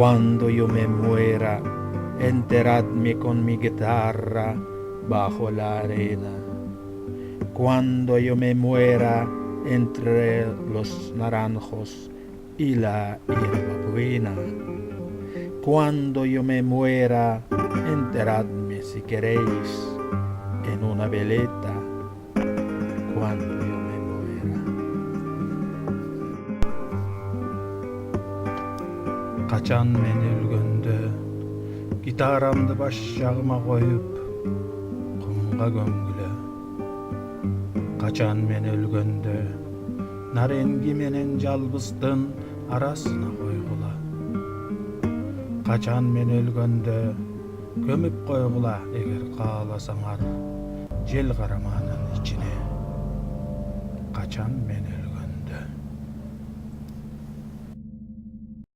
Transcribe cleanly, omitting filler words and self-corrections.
Cuando yo me muera, enterradme con mi guitarra bajo la arena. Cuando yo me muera entre los naranjos y la hierbabuena. Cuando yo me muera, enterradme si queréis en una veleta. Cuando yo me muera. Kaçan men ölgönde gitaramdı başyağıma koyup kumga gömgüle. Kaçan men ölgönde narengi menen жалбыздын arasına koygula. Kaçan men ölgönde gömüp koygula eger kaalasaňar jel garamanın içine. Kaçan men